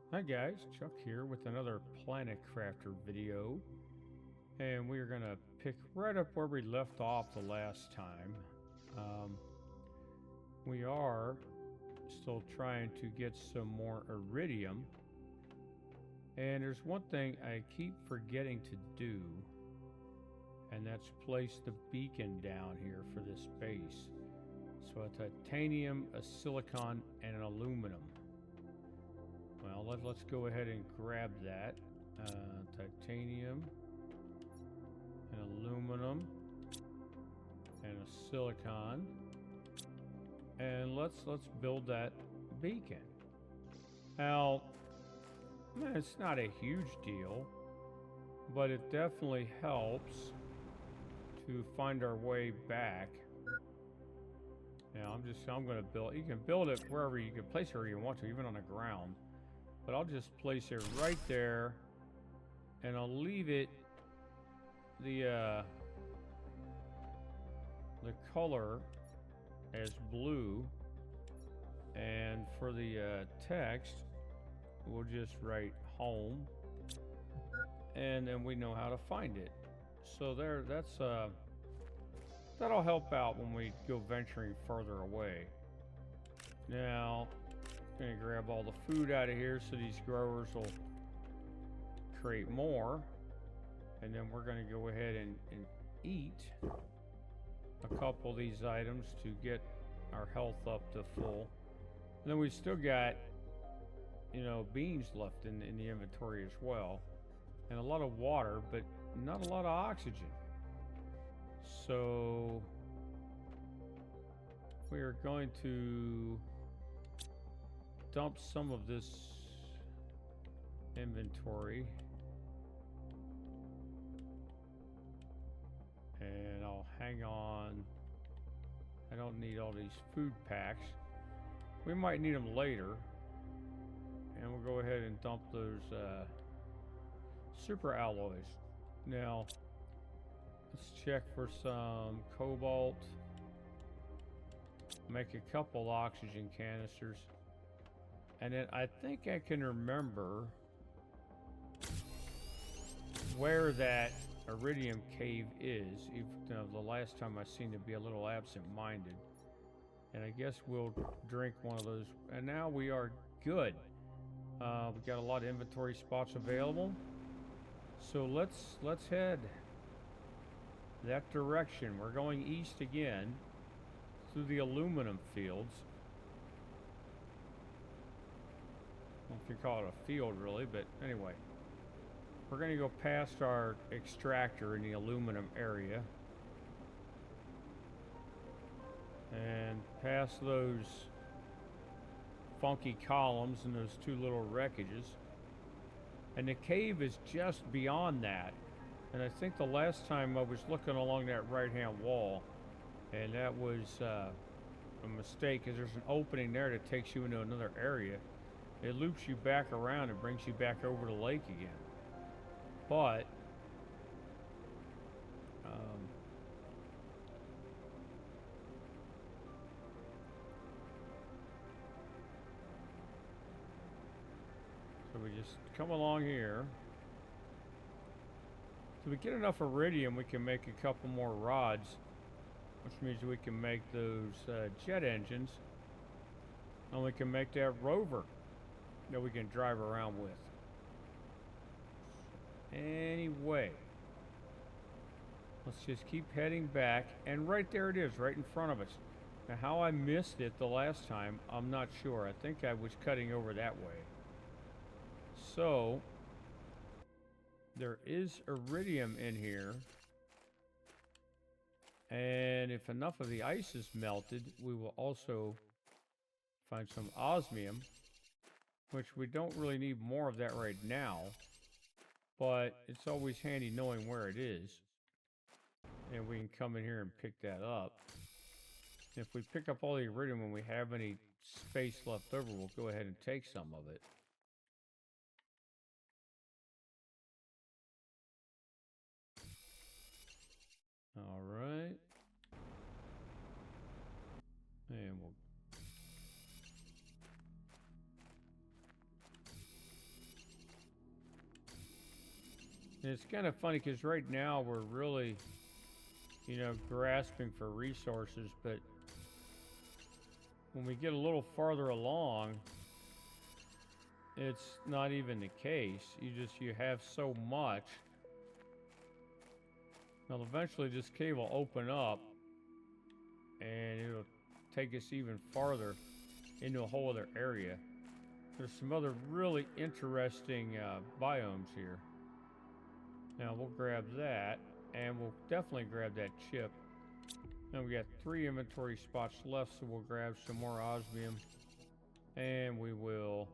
Hi guys, Chuck here with another Planet Crafter video. And we're gonna pick right up where we left off the last time. Um, we are still trying to get some more iridium. And there's one thing I keep forgetting to do, and that's place the beacon down here for this base. So a titanium, a silicon, and an aluminum. Well, let's go ahead and grab that. Titanium, an aluminum, and a silicon. And let's build that beacon. Now, it's not a huge deal, but it definitely helps to find our way back. Now, I'm going to build, you can build it wherever you can place it wherever you want to, even on the ground. But I'll just place it right there, and I'll leave it the color as blue, and for the text we'll just write home, and then we know how to find it. So that'll help out when we go venturing further away. Now I'm gonna grab all the food out of here so these growers will create more, and then we're gonna go ahead and eat a couple of these items to get our health up to full. And then we still got, beans left in the inventory as well, and a lot of water, but not a lot of oxygen. So we are going to dump some of this inventory, and I'll hang on. I don't need all these food packs. We might need them later, and we'll go ahead and dump those super alloys. Now let's check for some cobalt, make a couple oxygen canisters, and then I think I can remember where that iridium cave is. Even though the last time I seemed to be a little absent-minded, and I guess we'll drink one of those, and now we are good. We got a lot of inventory spots available, so let's head that direction. We're going east again through the aluminum fields. I don't know if you call it a field really, but anyway, we're going to go past our extractor in the aluminum area and past those funky columns and those two little wreckages. And the cave is just beyond that. And I think the last time I was looking along that right-hand wall, and that was a mistake, because there's an opening there that takes you into another area. It loops you back around and brings you back over the lake again. But so we just come along here. So we get enough iridium, we can make a couple more rods, which means we can make those jet engines, and we can make that rover that we can drive around with. Anyway, let's just keep heading back, and right there it is, right in front of us. Now, how I missed it the last time, I'm not sure. I think I was cutting over that way. So there is iridium in here, and if enough of the ice is melted, we will also find some osmium, which we don't really need more of that right now, but it's always handy knowing where it is, and we can come in here and pick that up. If we pick up all the iridium when we have any space left over, we'll go ahead and take some of it. All right. And we'll And it's kind of funny because right now we're really, grasping for resources, but when we get a little farther along, it's not even the case. You have so much. Now eventually this cave will open up and it'll take us even farther into a whole other area. There's some other really interesting biomes here. Now we'll grab that, and we'll definitely grab that chip. Now we got 3 inventory spots left, so we'll grab some more osmium, and we will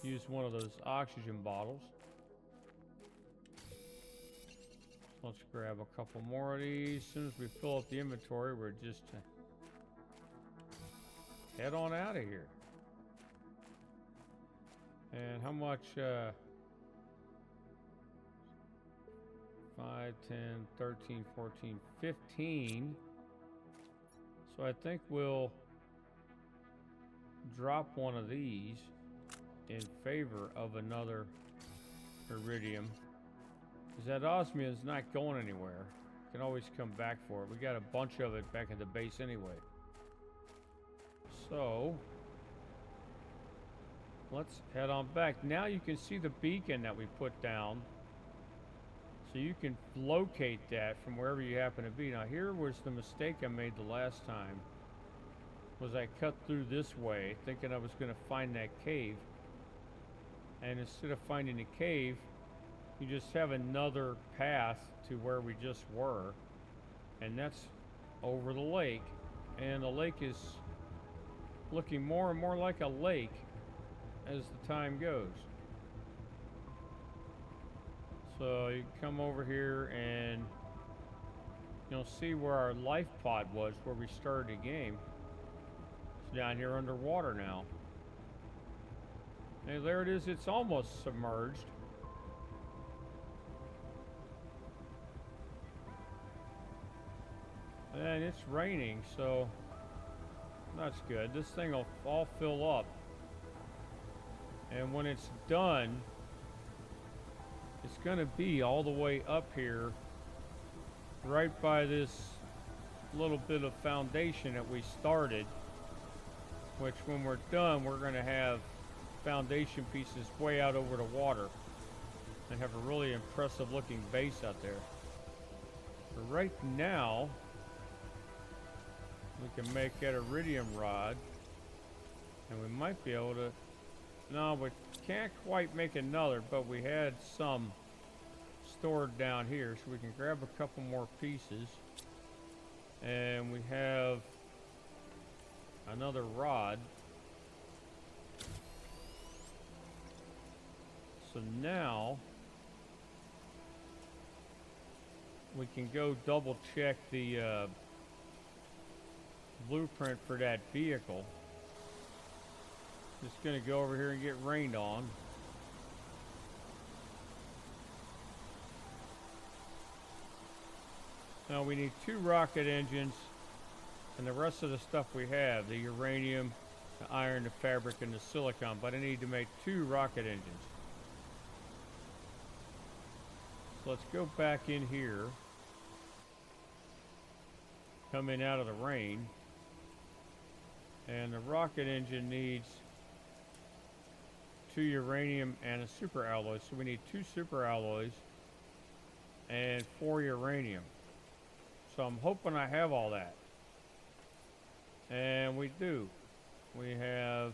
use one of those oxygen bottles. Let's grab a couple more of these. As soon as we fill up the inventory, we're just head on out of here. And how much? 5, 10, 13, 14, 15. So I think we'll drop one of these in favor of another iridium. Because that osmium is not going anywhere. You can always come back for it. We got a bunch of it back at the base anyway. So let's head on back. Now you can see the beacon that we put down. So you can locate that from wherever you happen to be. Now here was the mistake I made the last time. Was I cut through this way thinking I was going to find that cave. And instead of finding the cave, you just have another path to where we just were. And that's over the lake. And the lake is looking more and more like a lake as the time goes. So you come over here and you'll see where our life pod was, where we started the game. It's down here underwater now. And there it is, it's almost submerged. And it's raining, so that's good. This thing will all fill up. And when it's done, it's going to be all the way up here, right by this little bit of foundation that we started, which when we're done, we're going to have foundation pieces way out over the water and have a really impressive looking base out there. But right now, we can make that iridium rod, and we might be able to, no, we can't quite make another, but we had some stored down here, so we can grab a couple more pieces. And we have another rod. So now we can go double check the blueprint for that vehicle. Just gonna go over here and get rained on. Now we need 2 rocket engines, and the rest of the stuff we have, the uranium, the iron, the fabric, and the silicon, but I need to make 2 rocket engines. So let's go back in here, coming out of the rain, and the rocket engine needs 2 uranium and a super alloy. So we need 2 super alloys and 4 uranium. So I'm hoping I have all that. And we do. We have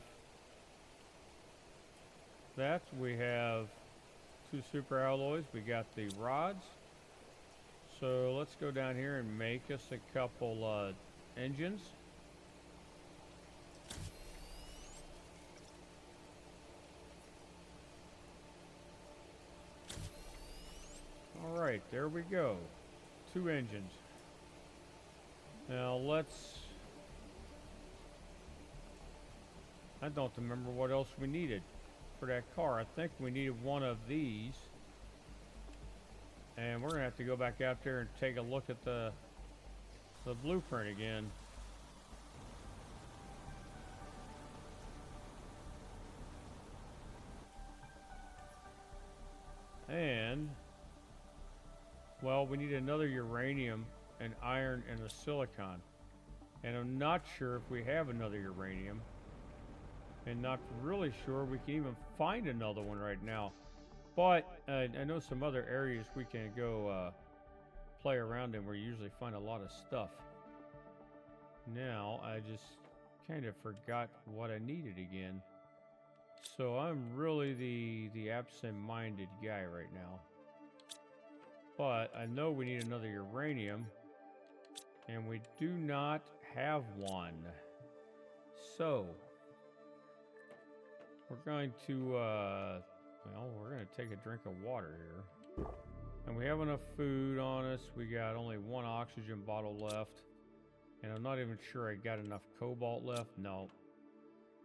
that. We have 2 super alloys. We got the rods. So let's go down here and make us a couple engines. Alright, there we go. 2 engines. Now let's... I don't remember what else we needed for that car. I think we needed one of these. And we're going to have to go back out there and take a look at the blueprint again. And Well, we need another uranium, an iron, and a silicon. And I'm not sure if we have another uranium. And not really sure we can even find another one right now. But I know some other areas we can go play around in where you usually find a lot of stuff. Now, I just kind of forgot what I needed again. So I'm really the absent-minded guy right now. But I know we need another uranium, and we do not have one. So, we're going to, we're going to take a drink of water here. And we have enough food on us. We got only one oxygen bottle left. And I'm not even sure I got enough cobalt left. No.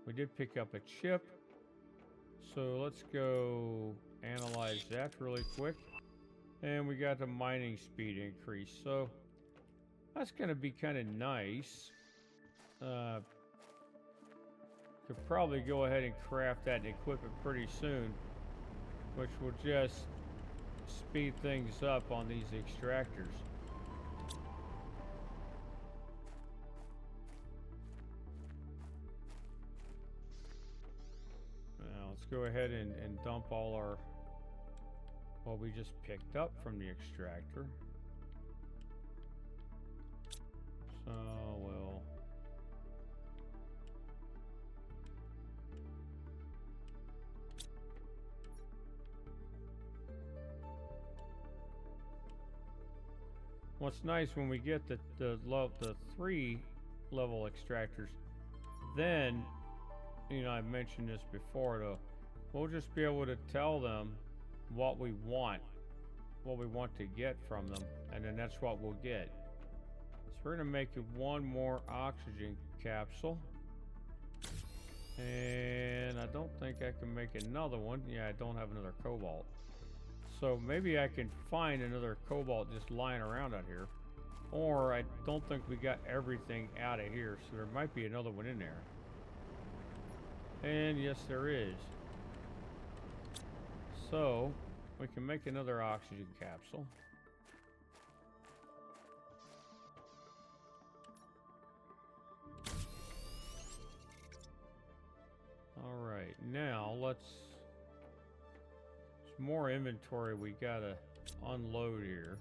We did pick up a chip. So let's go analyze that really quick. And we got the mining speed increase. So that's going to be kind of nice. Could probably go ahead and craft that and equip it pretty soon, which will just speed things up on these extractors. Now let's go ahead and dump all our what we just picked up from the extractor. So we'll what's nice when we get the 3 level extractors, then, you know, I mentioned this before though, we'll just be able to tell them what we want to get from them, and then that's what we'll get. So we're gonna make one more oxygen capsule, and I don't think I can make another one. Yeah, I don't have another cobalt. So maybe I can find another cobalt just lying around out here. Or I don't think we got everything out of here, so there might be another one in there. And yes, there is. So we can make another oxygen capsule. Alright, now let's... There's more inventory we gotta unload here.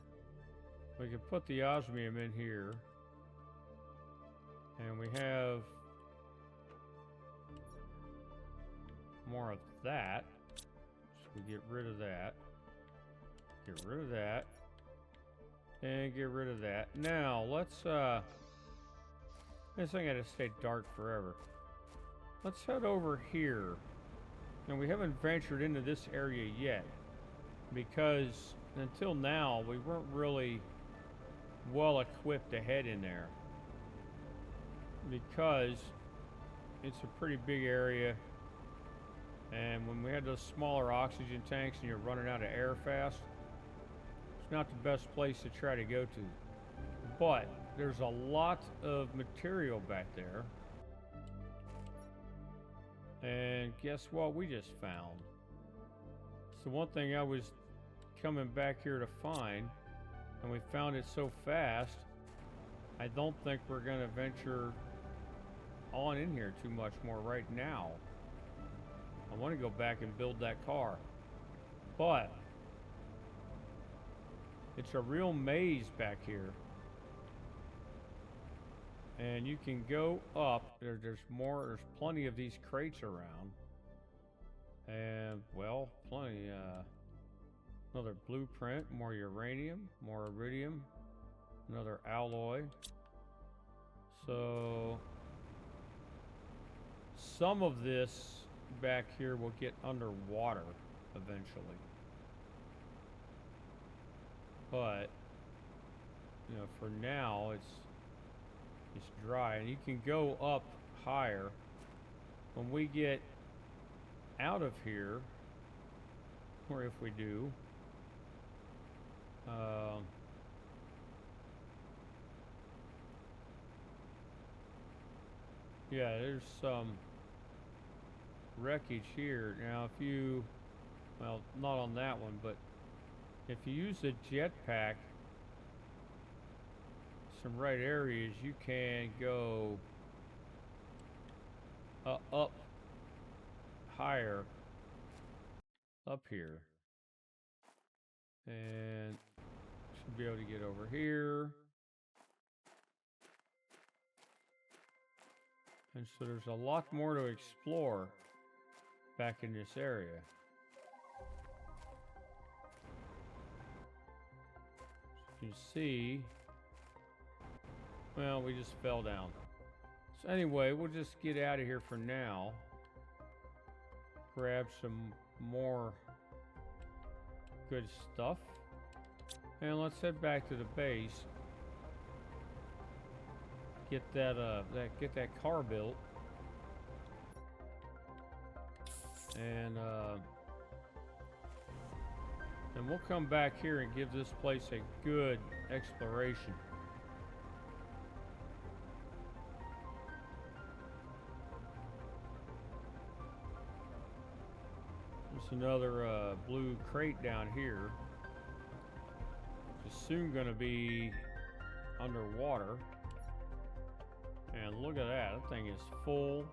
We can put the osmium in here. And we have more of that. So we get rid of that. Get rid of that. And get rid of that. Now, let's, this thing gotta stay dark forever. Let's head over here. And we haven't ventured into this area yet, because until now we weren't really well equipped to head in there, because it's a pretty big area, and when we had those smaller oxygen tanks and you're running out of air fast, it's not the best place to try to go to. But there's a lot of material back there. And guess what we just found? It's the one thing I was coming back here to find, and we found it so fast, I don't think we're going to venture on in here too much more right now. I want to go back and build that car. But it's a real maze back here. And you can go up. There's plenty of these crates around. And, well, plenty. Another blueprint, more uranium, more iridium, another alloy. So, some of this back here will get underwater eventually. But, you know, for now, it's dry, and you can go up higher. When we get out of here, or if we do, yeah, there's some wreckage here. Now, if you, well, not on that one, but if you use the jetpack, some right areas, you can go up higher up here. And should be able to get over here. And so there's a lot more to explore back in this area. So you can see, well, we just fell down. So anyway, we'll just get out of here for now. Grab some more good stuff. And let's head back to the base. Get that car built. And we'll come back here and give this place a good exploration. There's another blue crate down here. It's soon going to be underwater. And look at that. That thing is full.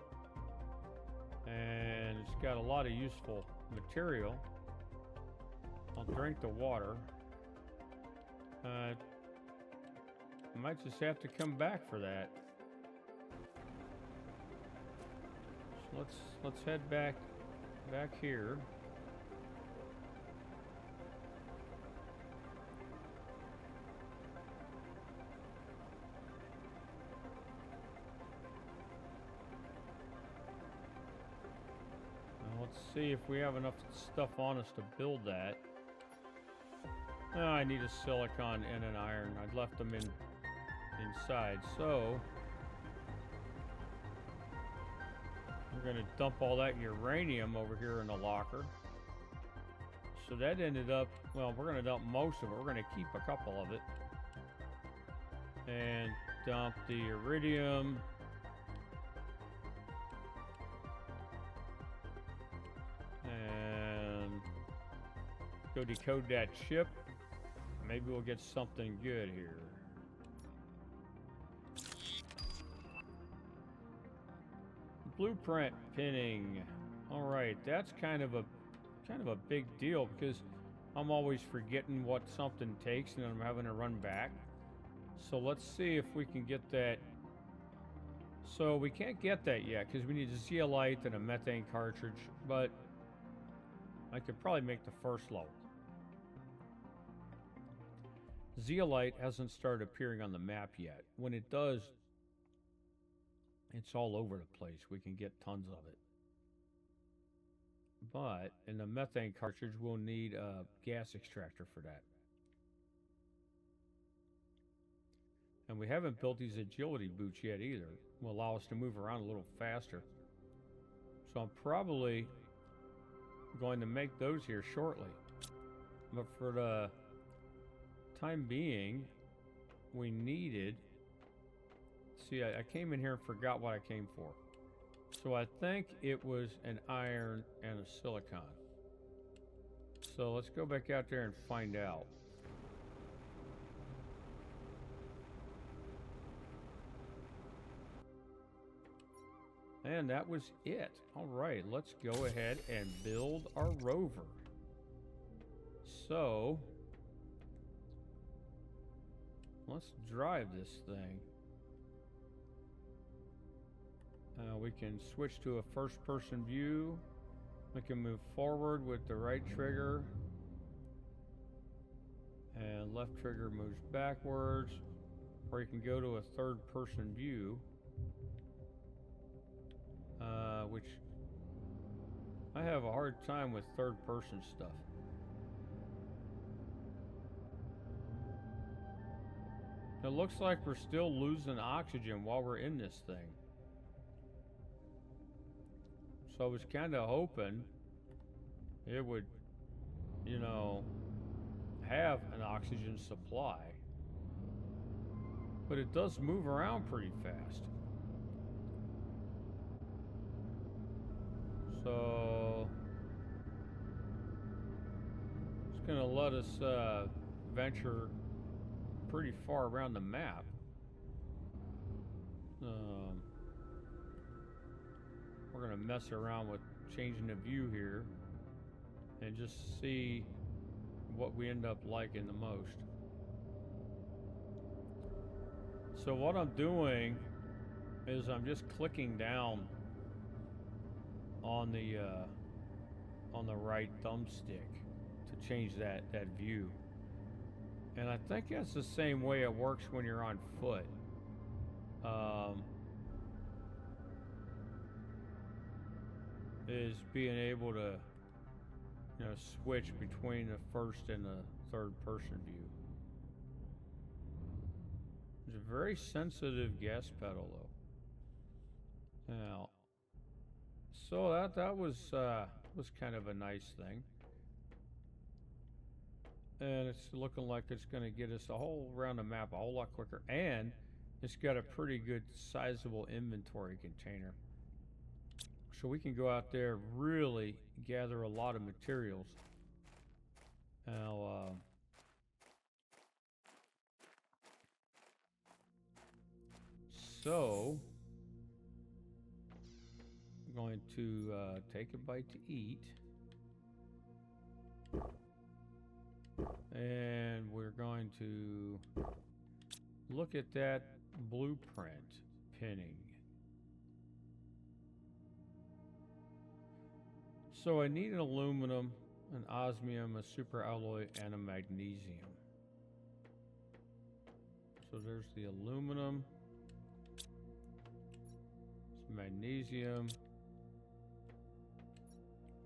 And it's got a lot of useful material. I'll drink the water. I might just have to come back for that. So let's head back here. Let's see if we have enough stuff on us to build that. Oh, I need a silicon and an iron. I'd left them inside, so we're going to dump all that uranium over here in the locker. So that ended up, well, we're going to dump most of it. We're going to keep a couple of it. And dump the iridium. Go decode that chip. Maybe we'll get something good here. Blueprint pinning. All right, that's kind of a big deal because I'm always forgetting what something takes and I'm having to run back. So let's see if we can get that. So we can't get that yet because we need a zeolite and a methane cartridge, but I could probably make the first level. Zeolite hasn't started appearing on the map yet. When it does, it's all over the place. We can get tons of it. But in the methane cartridge, we'll need a gas extractor for that. And we haven't built these agility boots yet either. Will allow us to move around a little faster. So I'm probably going to make those here shortly. But for the time being, we needed, see, I came in here and forgot what I came for. So I think it was an iron and a silicon. So let's go back out there and find out. And that was it. All right, let's go ahead and build our rover. So let's drive this thing. We can switch to a first-person view. We can move forward with the right trigger. And left trigger moves backwards. Or you can go to a third-person view. Which I have a hard time with third-person stuff. It looks like we're still losing oxygen while we're in this thing. So I was kind of hoping it would, you know, have an oxygen supply. But it does move around pretty fast. So It's gonna let us venture pretty far around the map. We're gonna mess around with changing the view here and just see what we end up liking the most. So what I'm doing is I'm just clicking down on the right thumbstick to change that view. And I think that's the same way it works when you're on foot. Is being able to, you know, switch between the first and the third person view. It's a very sensitive gas pedal though. Now, so that was kind of a nice thing. And it's looking like it's going to get us a whole around the map a whole lot quicker, and it's got a pretty good sizable inventory container. So we can go out there, really gather a lot of materials. Now, so I'm going to take a bite to eat. And we're going to look at that blueprint pinning. So I need an aluminum, an osmium, a superalloy, and a magnesium. So there's the aluminum, some magnesium,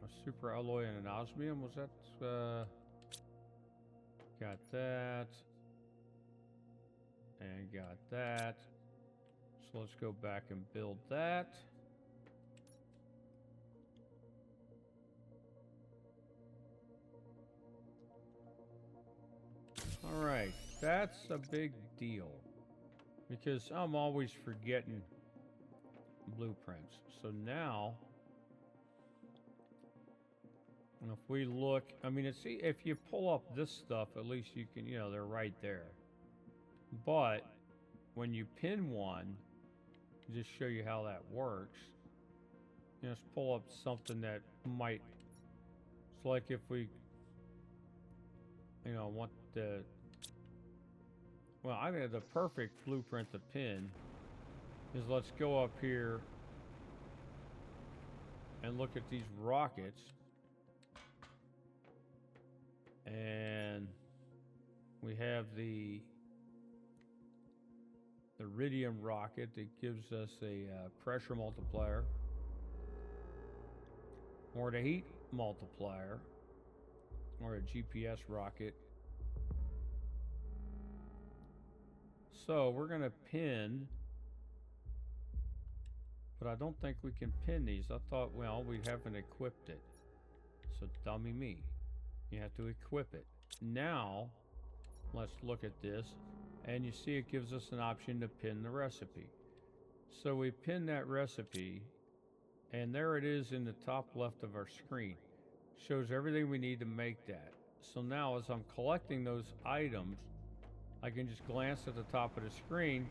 a superalloy, and an osmium. Was that? Got that. And got that. So let's go back and build that. Alright, that's a big deal. Because I'm always forgetting blueprints. So now, and if we look, I mean, see, if you pull up this stuff, at least you can, you know, they're right there. But when you pin one, just show you how that works. You know, just pull up something that might, it's like if we, you know, want the, well, I think the perfect blueprint to pin is, let's go up here and look at these rockets. And we have the iridium rocket that gives us a pressure multiplier, or the heat multiplier, or a GPS rocket. So we're going to pin, but I don't think we can pin these. I thought, well, we haven't equipped it. So dummy me. You have to equip it. Now, let's look at this. And you see it gives us an option to pin the recipe. So we pin that recipe, and there it is in the top left of our screen. Shows everything we need to make that. So now as I'm collecting those items, I can just glance at the top of the screen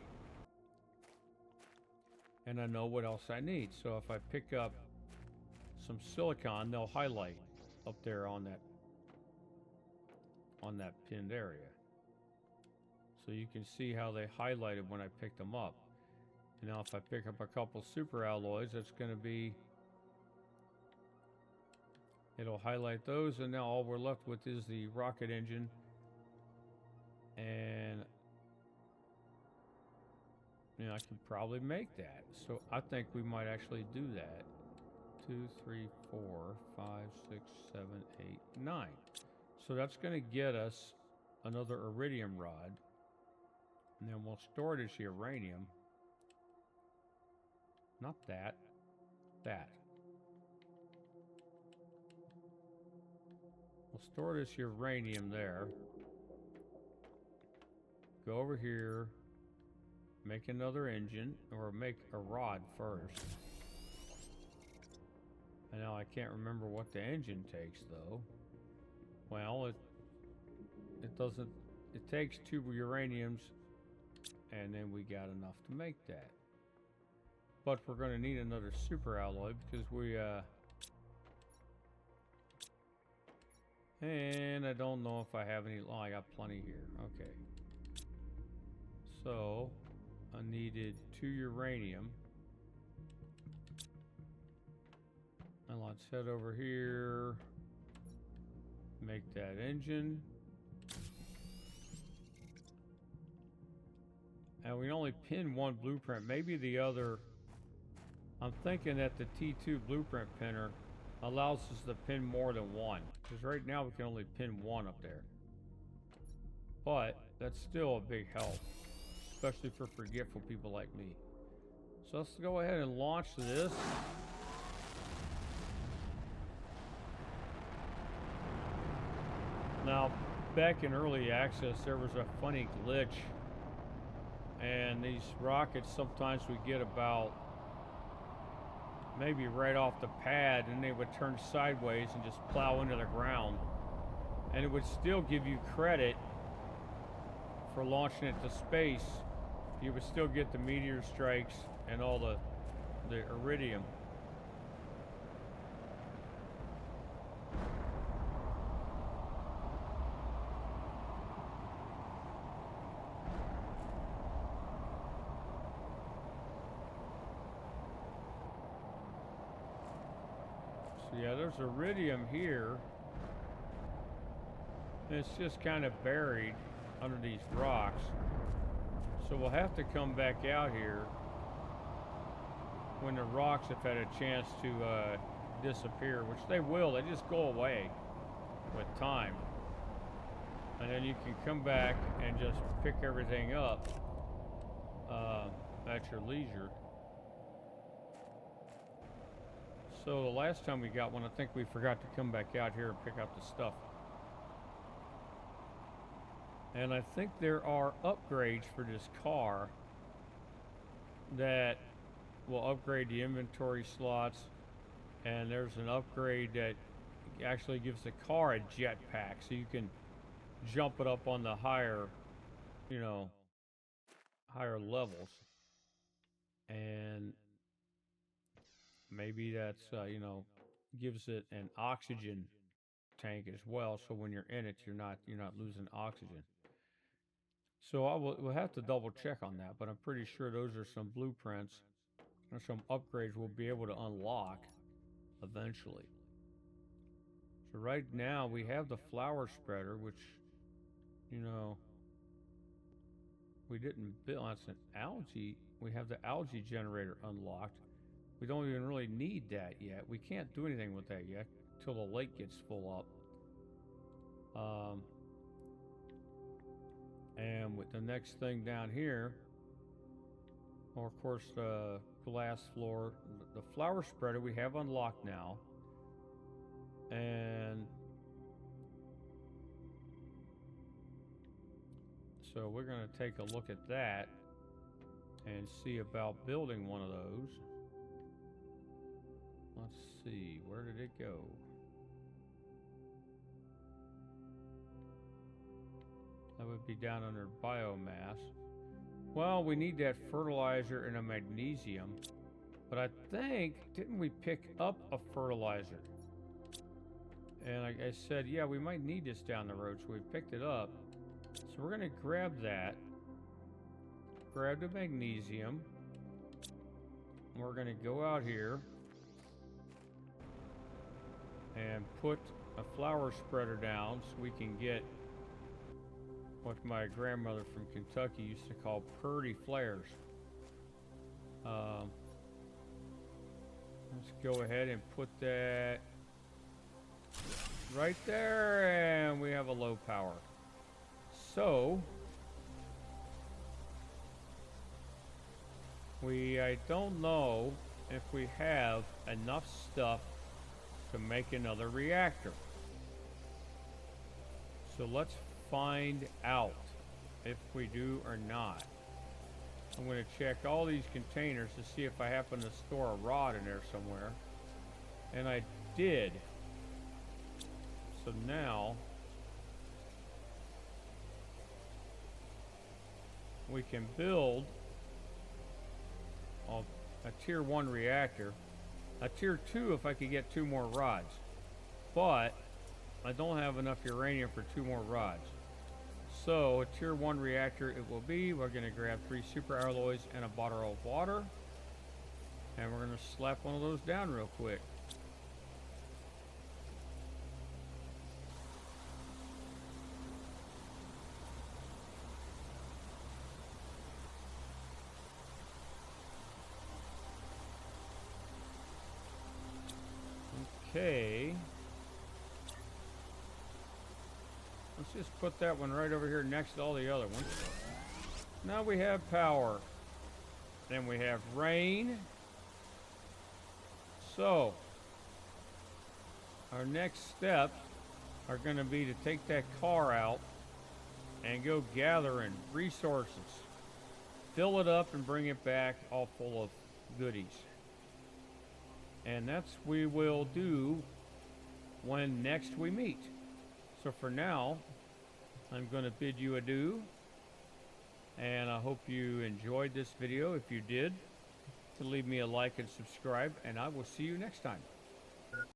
and I know what else I need. So if I pick up some silicon, they'll highlight up there on that pinned area. So you can see how they highlighted when I picked them up. And now if I pick up a couple super alloys, it's going to be, it'll highlight those, and now all we're left with is the rocket engine. And you know, I can probably make that. So I think we might actually do that. 2, 3, 4, 5, 6, 7, 8, 9. So that's going to get us another iridium rod. And then we'll store this uranium. Not that. That. We'll store this uranium there. Go over here. Make another engine. Or make a rod first. And now I can't remember what the engine takes, though. Well, it doesn't, it takes 2 uraniums, and then we got enough to make that. But we're going to need another super alloy because we, and I don't know if I have any, oh, I got plenty here. Okay. So, I needed 2 uranium. And let's head over here. Make that engine. And we only pin 1 blueprint. Maybe the other... I'm thinking that the T2 blueprint pinner allows us to pin more than 1. Because right now we can only pin 1 up there. But that's still a big help. Especially for forgetful people like me. So let's go ahead and launch this. Now, back in early access, there was a funny glitch. And these rockets, sometimes we get about maybe right off the pad, and they would turn sideways and just plow into the ground. And it would still give you credit for launching it to space. You would still get the meteor strikes and all the iridium. Yeah, there's iridium here. And it's just kind of buried under these rocks. So we'll have to come back out here when the rocks have had a chance to disappear, which they will. They just go away with time. And then you can come back and just pick everything up at your leisure. So the last time we got one, I think we forgot to come back out here and pick up the stuff. And I think there are upgrades for this car that will upgrade the inventory slots. And there's an upgrade that actually gives the car a jetpack, so you can jump it up on the higher, you know, higher levels. And maybe that's, you know, gives it an oxygen tank as well, so when you're in it, you're not losing oxygen. So we'll have to double check on that, but I'm pretty sure those are some blueprints or some upgrades we'll be able to unlock eventually. So right now we have the flower spreader, which, you know, we didn't build. That's an algae. We have the algae generator unlocked. We don't even really need that yet. We can't do anything with that yet till the lake gets full up. And with the next thing down here, or of course the glass floor, the flower spreader we have unlocked now. And so we're going to take a look at that and see about building one of those. Let's see, where did it go? That would be down under biomass. Well, we need that fertilizer and a magnesium. But I think, didn't we pick up a fertilizer? And like I said, yeah, we might need this down the road, so we picked it up. So we're going to grab that. Grab the magnesium. And we're going to go out here and put a flower spreader down so we can get what my grandmother from Kentucky used to call purdy flares. Let's go ahead and put that right there, and we have a low power. So I don't know if we have enough stuff to make another reactor. So let's find out if we do or not. I'm going to check all these containers to see if I happen to store a rod in there somewhere. And I did. So now we can build a tier 1 reactor. A tier 2 if I could get 2 more rods. But I don't have enough uranium for 2 more rods. So a tier 1 reactor it will be. We're going to grab 3 super alloys and a bottle of water. And we're going to slap one of those down real quick. Okay. Let's just put that one right over here next to all the other ones. Now we have power. Then we have rain. So, our next steps are going to be to take that car out and go gathering resources. Fill it up and bring it back all full of goodies. And that's we will do when next we meet. So for now, I'm going to bid you adieu. And I hope you enjoyed this video. If you did, to leave me a like and subscribe. And I will see you next time.